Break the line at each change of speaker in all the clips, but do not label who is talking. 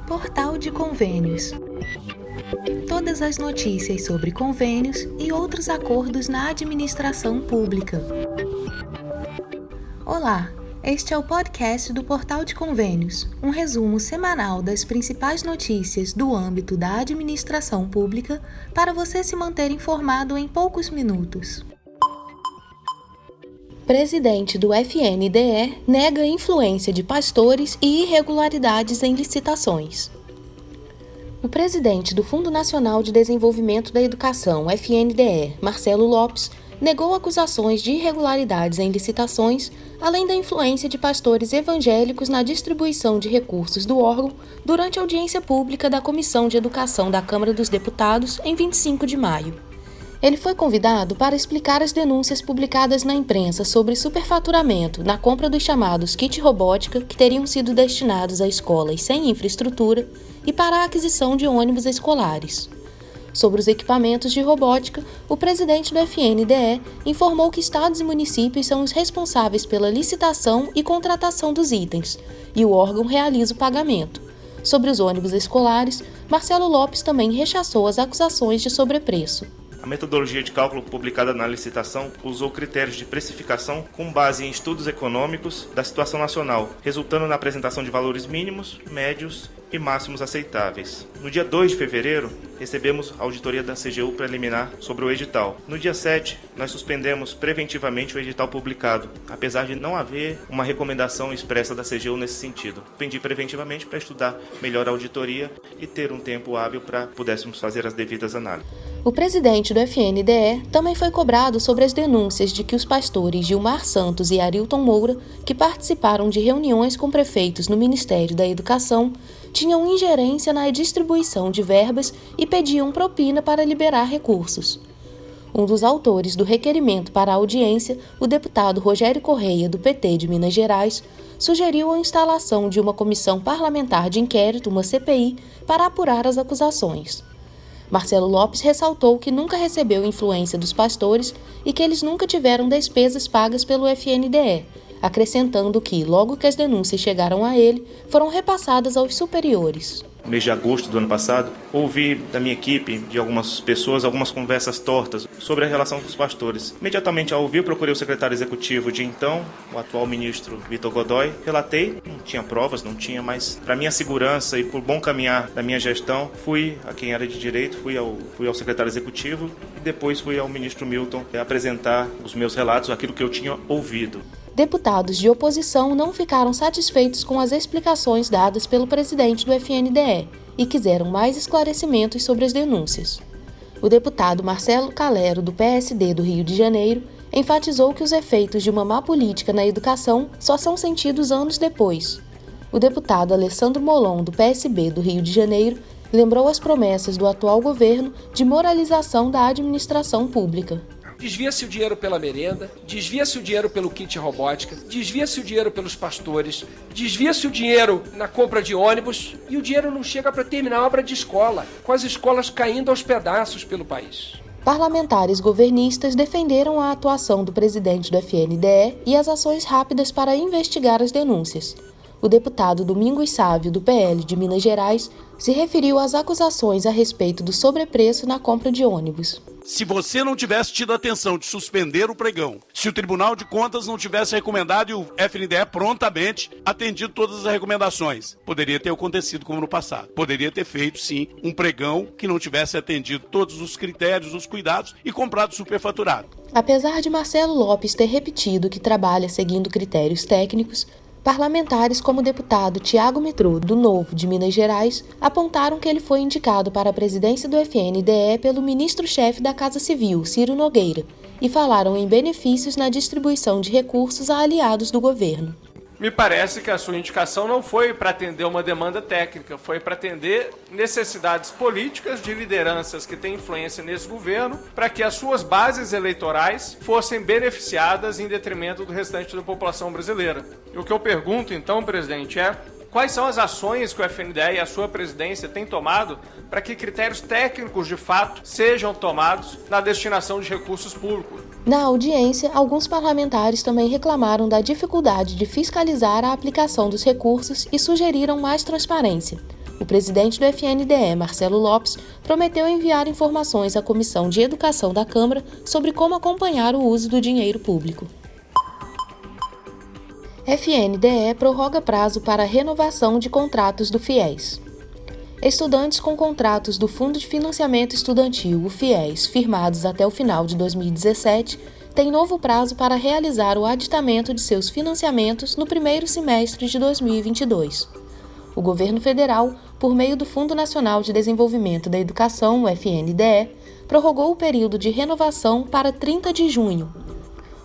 Portal de Convênios. Todas as notícias sobre convênios e outros acordos na administração pública. Olá, este é o podcast do Portal de Convênios, um resumo semanal das principais notícias do âmbito da administração pública para você se manter informado em poucos minutos. Presidente do FNDE nega influência de pastores e irregularidades em licitações. O presidente do Fundo Nacional de Desenvolvimento da Educação, FNDE, Marcelo Lopes, negou acusações de irregularidades em licitações, além da influência de pastores evangélicos na distribuição de recursos do órgão durante a audiência pública da Comissão de Educação da Câmara dos Deputados em 25 de maio. Ele foi convidado para explicar as denúncias publicadas na imprensa sobre superfaturamento na compra dos chamados kit robótica que teriam sido destinados a escolas sem infraestrutura e para a aquisição de ônibus escolares. Sobre os equipamentos de robótica, o presidente do FNDE informou que estados e municípios são os responsáveis pela licitação e contratação dos itens, e o órgão realiza o pagamento. Sobre os ônibus escolares, Marcelo Lopes também rechaçou as acusações de sobrepreço.
A metodologia de cálculo publicada na licitação usou critérios de precificação com base em estudos econômicos da situação nacional, resultando na apresentação de valores mínimos, médios e máximos aceitáveis. No dia 2 de fevereiro, recebemos a auditoria da CGU preliminar sobre o edital. No dia 7, nós suspendemos preventivamente o edital publicado, apesar de não haver uma recomendação expressa da CGU nesse sentido. Suspendi preventivamente para estudar melhor a auditoria e ter um tempo hábil para pudéssemos fazer as devidas análises.
O presidente do FNDE também foi cobrado sobre as denúncias de que os pastores Gilmar Santos e Arilton Moura, que participaram de reuniões com prefeitos no Ministério da Educação, tinham ingerência na distribuição de verbas e pediam propina para liberar recursos. Um dos autores do requerimento para a audiência, o deputado Rogério Correia, do PT de Minas Gerais, sugeriu a instalação de uma comissão parlamentar de inquérito, uma CPI, para apurar as acusações. Marcelo Lopes ressaltou que nunca recebeu influência dos pastores e que eles nunca tiveram despesas pagas pelo FNDE, acrescentando que, logo que as denúncias chegaram a ele, foram repassadas aos superiores.
No mês de agosto do ano passado, ouvi da minha equipe, de algumas pessoas, algumas conversas tortas sobre a relação com os pastores. Imediatamente ao ouvir, procurei o secretário executivo de então, o atual ministro Vitor Godoy. Relatei, não tinha provas, não tinha, mas para minha segurança e por bom caminhar da minha gestão, fui a quem era de direito, fui ao secretário executivo e depois fui ao ministro Milton apresentar os meus relatos, aquilo que eu tinha ouvido.
Deputados de oposição não ficaram satisfeitos com as explicações dadas pelo presidente do FNDE e quiseram mais esclarecimentos sobre as denúncias. O deputado Marcelo Calero, do PSD do Rio de Janeiro, enfatizou que os efeitos de uma má política na educação só são sentidos anos depois. O deputado Alessandro Molon, do PSB do Rio de Janeiro, lembrou as promessas do atual governo de moralização da administração pública.
Desvia-se o dinheiro pela merenda, desvia-se o dinheiro pelo kit robótica, desvia-se o dinheiro pelos pastores, desvia-se o dinheiro na compra de ônibus e o dinheiro não chega para terminar a obra de escola, com as escolas caindo aos pedaços pelo país.
Parlamentares governistas defenderam a atuação do presidente do FNDE e as ações rápidas para investigar as denúncias. O deputado Domingos Sávio, do PL de Minas Gerais, se referiu às acusações a respeito do sobrepreço na compra de ônibus.
Se você não tivesse tido a atenção de suspender o pregão, se o Tribunal de Contas não tivesse recomendado e o FNDE prontamente atendido todas as recomendações, poderia ter acontecido como no passado. Poderia ter feito, sim, um pregão que não tivesse atendido todos os critérios, os cuidados e comprado superfaturado.
Apesar de Marcelo Lopes ter repetido que trabalha seguindo critérios técnicos, parlamentares como o deputado Tiago Mitrô, do Novo de Minas Gerais, apontaram que ele foi indicado para a presidência do FNDE pelo ministro-chefe da Casa Civil, Ciro Nogueira, e falaram em benefícios na distribuição de recursos a aliados do governo.
Me parece que a sua indicação não foi para atender uma demanda técnica, foi para atender necessidades políticas de lideranças que têm influência nesse governo, para que as suas bases eleitorais fossem beneficiadas em detrimento do restante da população brasileira. E o que eu pergunto, então, presidente, é: quais são as ações que o FNDE e a sua presidência têm tomado para que critérios técnicos de fato sejam tomados na destinação de recursos públicos?
Na audiência, alguns parlamentares também reclamaram da dificuldade de fiscalizar a aplicação dos recursos e sugeriram mais transparência. O presidente do FNDE, Marcelo Lopes, prometeu enviar informações à Comissão de Educação da Câmara sobre como acompanhar o uso do dinheiro público. FNDE prorroga prazo para renovação de contratos do FIES. Estudantes com contratos do Fundo de Financiamento Estudantil, o FIES, firmados até o final de 2017, têm novo prazo para realizar o aditamento de seus financiamentos no primeiro semestre de 2022. O governo federal, por meio do Fundo Nacional de Desenvolvimento da Educação, o FNDE, prorrogou o período de renovação para 30 de junho.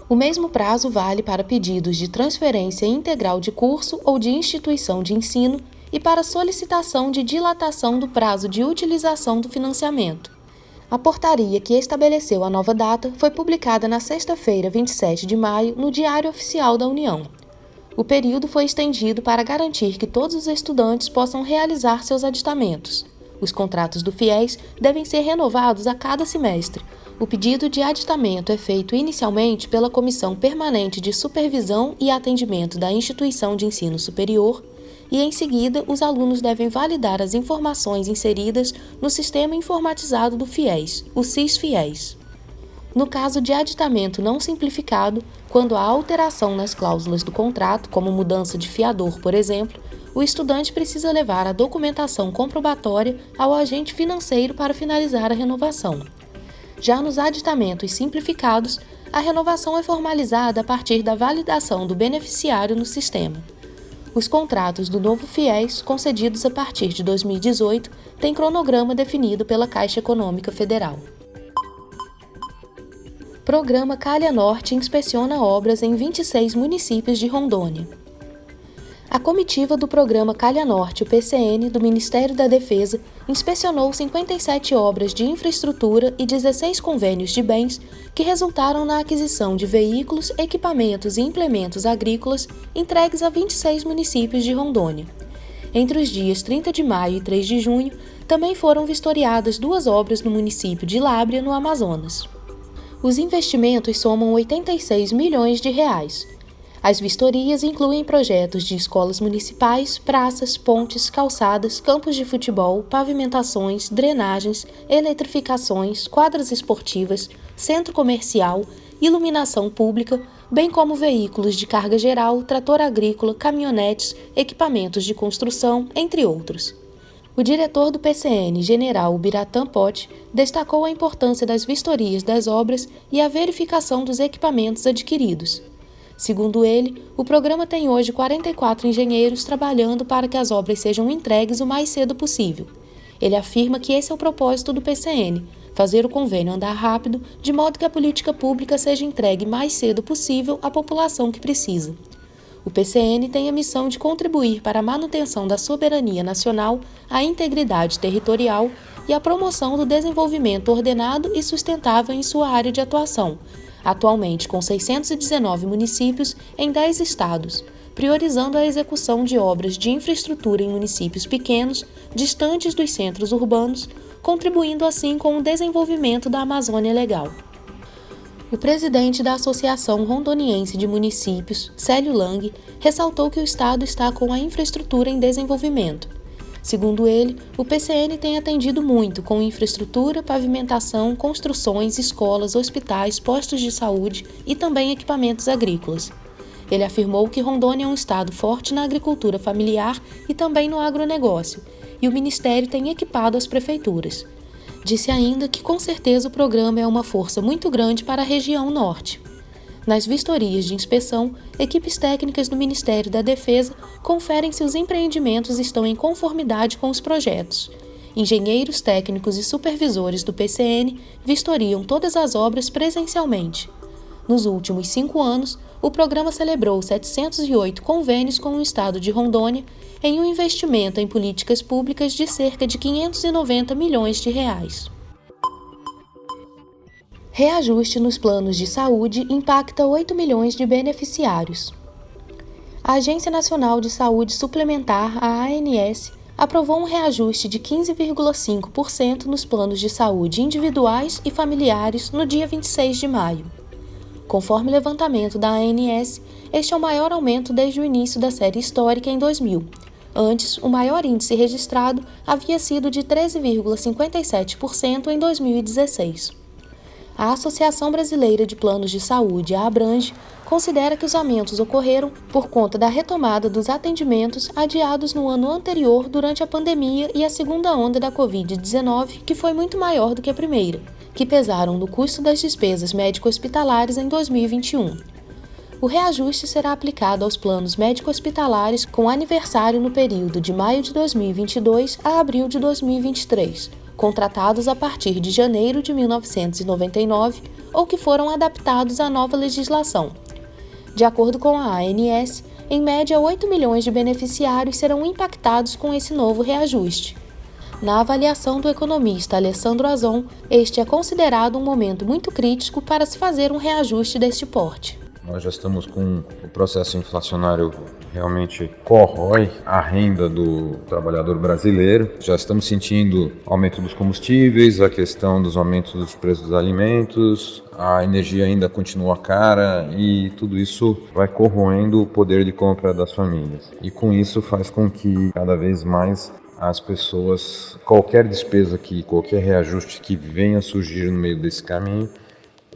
O mesmo prazo vale para pedidos de transferência integral de curso ou de instituição de ensino e para solicitação de dilatação do prazo de utilização do financiamento. A portaria que estabeleceu a nova data foi publicada na sexta-feira, 27 de maio, no Diário Oficial da União. O período foi estendido para garantir que todos os estudantes possam realizar seus aditamentos. Os contratos do FIES devem ser renovados a cada semestre. O pedido de aditamento é feito inicialmente pela Comissão Permanente de Supervisão e Atendimento da Instituição de Ensino Superior e, em seguida, os alunos devem validar as informações inseridas no Sistema Informatizado do FIES, o SIS-FIES. No caso de aditamento não simplificado, quando há alteração nas cláusulas do contrato, como mudança de fiador, por exemplo, o estudante precisa levar a documentação comprobatória ao agente financeiro para finalizar a renovação. Já nos aditamentos simplificados, a renovação é formalizada a partir da validação do beneficiário no sistema. Os contratos do novo FIES, concedidos a partir de 2018, têm cronograma definido pela Caixa Econômica Federal. Programa Calha Norte inspeciona obras em 26 municípios de Rondônia. A comitiva do Programa Calha Norte, o PCN, do Ministério da Defesa, inspecionou 57 obras de infraestrutura e 16 convênios de bens que resultaram na aquisição de veículos, equipamentos e implementos agrícolas entregues a 26 municípios de Rondônia. Entre os dias 30 de maio e 3 de junho, também foram vistoriadas 2 obras no município de Lábrea, no Amazonas. Os investimentos somam 86 milhões de reais. As vistorias incluem projetos de escolas municipais, praças, pontes, calçadas, campos de futebol, pavimentações, drenagens, eletrificações, quadras esportivas, centro comercial, iluminação pública, bem como veículos de carga geral, trator agrícola, caminhonetes, equipamentos de construção, entre outros. O diretor do PCN, General Biratã Pote, destacou a importância das vistorias das obras e a verificação dos equipamentos adquiridos. Segundo ele, o programa tem hoje 44 engenheiros trabalhando para que as obras sejam entregues o mais cedo possível. Ele afirma que esse é o propósito do PCN, fazer o convênio andar rápido, de modo que a política pública seja entregue mais cedo possível à população que precisa. O PCN tem a missão de contribuir para a manutenção da soberania nacional, a integridade territorial e a promoção do desenvolvimento ordenado e sustentável em sua área de atuação, atualmente com 619 municípios em 10 estados, priorizando a execução de obras de infraestrutura em municípios pequenos, distantes dos centros urbanos, contribuindo assim com o desenvolvimento da Amazônia Legal. O presidente da Associação Rondoniense de Municípios, Célio Lang, ressaltou que o Estado está com a infraestrutura em desenvolvimento. Segundo ele, o PCN tem atendido muito com infraestrutura, pavimentação, construções, escolas, hospitais, postos de saúde e também equipamentos agrícolas. Ele afirmou que Rondônia é um estado forte na agricultura familiar e também no agronegócio, e o Ministério tem equipado as prefeituras. Disse ainda que com certeza o programa é uma força muito grande para a região norte. Nas vistorias de inspeção, equipes técnicas do Ministério da Defesa conferem se os empreendimentos estão em conformidade com os projetos. Engenheiros técnicos e supervisores do PCN vistoriam todas as obras presencialmente. Nos últimos 5 anos, o programa celebrou 708 convênios com o Estado de Rondônia em um investimento em políticas públicas de cerca de 590 milhões de reais. Reajuste nos planos de saúde impacta 8 milhões de beneficiários. A Agência Nacional de Saúde Suplementar, a ANS, aprovou um reajuste de 15,5% nos planos de saúde individuais e familiares no dia 26 de maio. Conforme levantamento da ANS, este é o maior aumento desde o início da série histórica em 2000. Antes, o maior índice registrado havia sido de 13,57% em 2016. A Associação Brasileira de Planos de Saúde, a Abrange, considera que os aumentos ocorreram por conta da retomada dos atendimentos adiados no ano anterior durante a pandemia e a segunda onda da Covid-19, que foi muito maior do que a primeira, que pesaram no custo das despesas médico-hospitalares em 2021. O reajuste será aplicado aos planos médico-hospitalares com aniversário no período de maio de 2022 a abril de 2023, contratados a partir de janeiro de 1999 ou que foram adaptados à nova legislação. De acordo com a ANS, em média 8 milhões de beneficiários serão impactados com esse novo reajuste. Na avaliação do economista Alessandro Azon, este é considerado um momento muito crítico para se fazer um reajuste deste porte.
Nós já estamos com o processo inflacionário realmente corrói a renda do trabalhador brasileiro. Já estamos sentindo aumento dos combustíveis, a questão dos aumentos dos preços dos alimentos, a energia ainda continua cara e tudo isso vai corroendo o poder de compra das famílias. E com isso faz com que cada vez mais as pessoas, qualquer despesa qualquer reajuste que venha a surgir no meio desse caminho,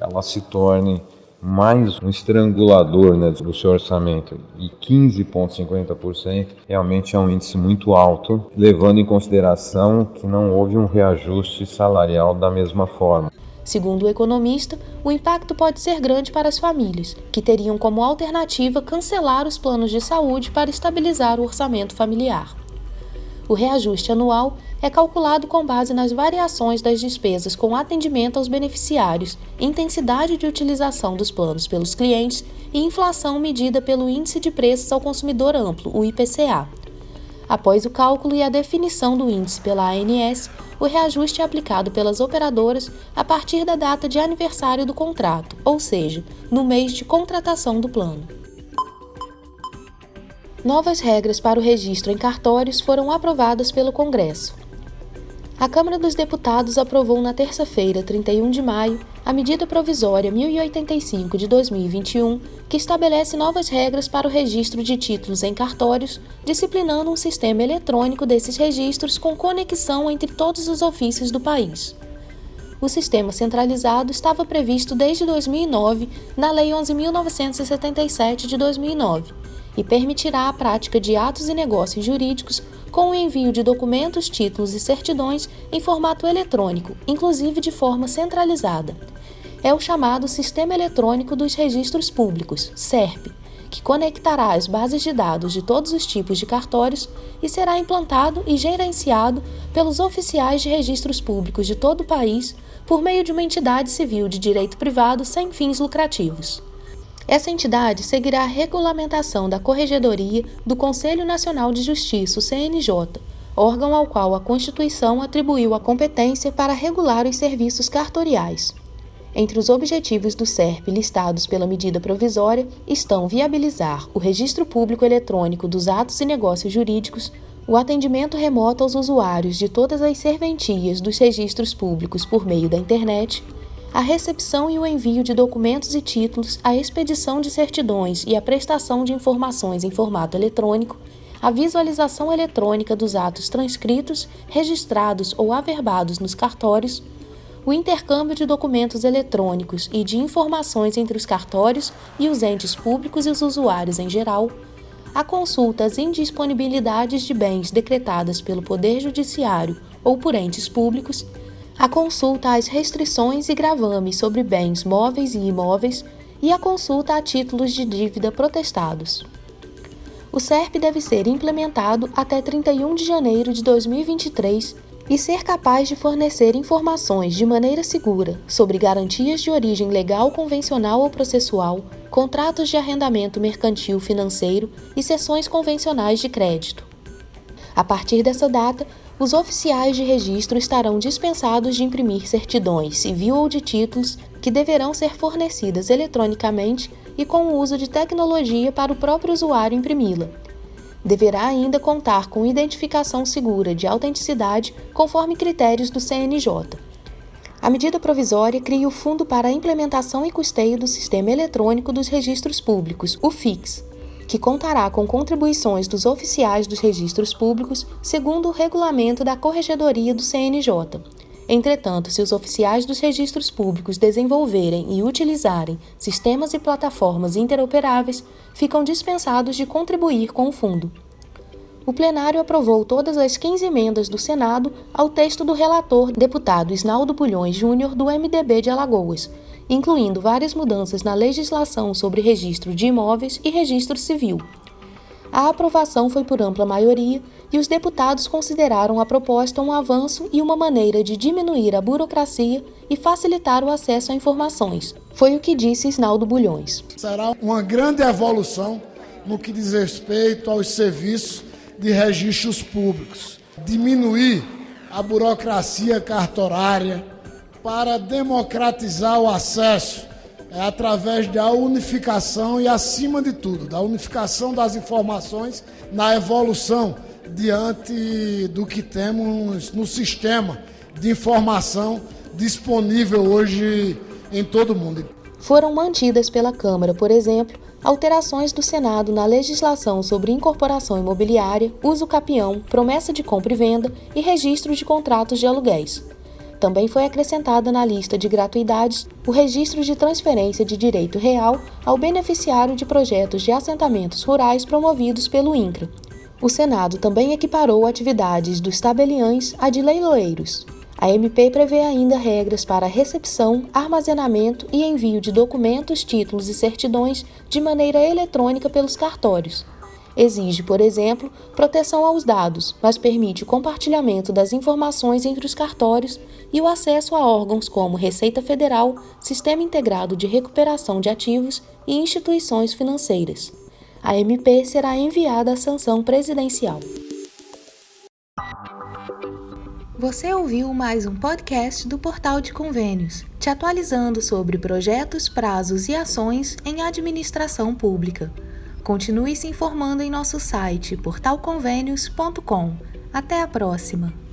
ela se torne mais um estrangulador, do seu orçamento, e 15,50% realmente é um índice muito alto, levando em consideração que não houve um reajuste salarial da mesma forma.
Segundo o economista, o impacto pode ser grande para as famílias, que teriam como alternativa cancelar os planos de saúde para estabilizar o orçamento familiar. O reajuste anual é calculado com base nas variações das despesas com atendimento aos beneficiários, intensidade de utilização dos planos pelos clientes e inflação medida pelo Índice de Preços ao Consumidor Amplo, o IPCA. Após o cálculo e a definição do índice pela ANS, o reajuste é aplicado pelas operadoras a partir da data de aniversário do contrato, ou seja, no mês de contratação do plano. Novas regras para o registro em cartórios foram aprovadas pelo Congresso. A Câmara dos Deputados aprovou na terça-feira, 31 de maio, a medida provisória 1085 de 2021, que estabelece novas regras para o registro de títulos em cartórios, disciplinando um sistema eletrônico desses registros com conexão entre todos os ofícios do país. O sistema centralizado estava previsto desde 2009 na Lei 11.977 de 2009 e permitirá a prática de atos e negócios jurídicos com o envio de documentos, títulos e certidões em formato eletrônico, inclusive de forma centralizada. É o chamado Sistema Eletrônico dos Registros Públicos, SERP, que conectará as bases de dados de todos os tipos de cartórios e será implantado e gerenciado pelos oficiais de registros públicos de todo o país por meio de uma entidade civil de direito privado sem fins lucrativos. Essa entidade seguirá a regulamentação da Corregedoria do Conselho Nacional de Justiça, o CNJ, órgão ao qual a Constituição atribuiu a competência para regular os serviços cartoriais. Entre os objetivos do SERP listados pela medida provisória estão viabilizar o registro público eletrônico dos atos e negócios jurídicos, o atendimento remoto aos usuários de todas as serventias dos registros públicos por meio da internet, a recepção e o envio de documentos e títulos, a expedição de certidões e a prestação de informações em formato eletrônico, a visualização eletrônica dos atos transcritos, registrados ou averbados nos cartórios, o intercâmbio de documentos eletrônicos e de informações entre os cartórios e os entes públicos e os usuários em geral, a consulta às indisponibilidades de bens decretadas pelo Poder Judiciário ou por entes públicos, a consulta às restrições e gravames sobre bens móveis e imóveis e a consulta a títulos de dívida protestados. O SERP deve ser implementado até 31 de janeiro de 2023 e ser capaz de fornecer informações de maneira segura sobre garantias de origem legal, convencional ou processual, contratos de arrendamento mercantil financeiro e cessões convencionais de crédito. A partir dessa data, os oficiais de registro estarão dispensados de imprimir certidões civil ou de títulos que deverão ser fornecidas eletronicamente e com o uso de tecnologia para o próprio usuário imprimi-la. Deverá ainda contar com identificação segura de autenticidade conforme critérios do CNJ. A medida provisória cria o Fundo para a Implementação e Custeio do Sistema Eletrônico dos Registros Públicos, o FIX, que contará com contribuições dos oficiais dos registros públicos, segundo o regulamento da Corregedoria do CNJ. Entretanto, se os oficiais dos registros públicos desenvolverem e utilizarem sistemas e plataformas interoperáveis, ficam dispensados de contribuir com o fundo. O plenário aprovou todas as 15 emendas do Senado ao texto do relator, deputado Isnaldo Bulhões Júnior, do MDB de Alagoas, incluindo várias mudanças na legislação sobre registro de imóveis e registro civil. A aprovação foi por ampla maioria e os deputados consideraram a proposta um avanço e uma maneira de diminuir a burocracia e facilitar o acesso a informações. Foi o que disse Isnaldo Bulhões.
Será uma grande evolução no que diz respeito aos serviços de registros públicos, diminuir a burocracia cartorária para democratizar o acesso através da unificação e, acima de tudo, da unificação das informações na evolução diante do que temos no sistema de informação disponível hoje em todo o mundo.
Foram mantidas pela Câmara, por exemplo, alterações do Senado na legislação sobre incorporação imobiliária, uso capião, promessa de compra e venda e registro de contratos de aluguéis. Também foi acrescentada na lista de gratuidades o registro de transferência de direito real ao beneficiário de projetos de assentamentos rurais promovidos pelo INCRA. O Senado também equiparou atividades dos tabeliães a de leiloeiros. A MP prevê ainda regras para recepção, armazenamento e envio de documentos, títulos e certidões de maneira eletrônica pelos cartórios. Exige, por exemplo, proteção aos dados, mas permite o compartilhamento das informações entre os cartórios e o acesso a órgãos como Receita Federal, Sistema Integrado de Recuperação de Ativos e instituições financeiras. A MP será enviada à sanção presidencial. Você ouviu mais um podcast do Portal de Convênios, te atualizando sobre projetos, prazos e ações em administração pública. Continue se informando em nosso site portalconvenios.com. Até a próxima!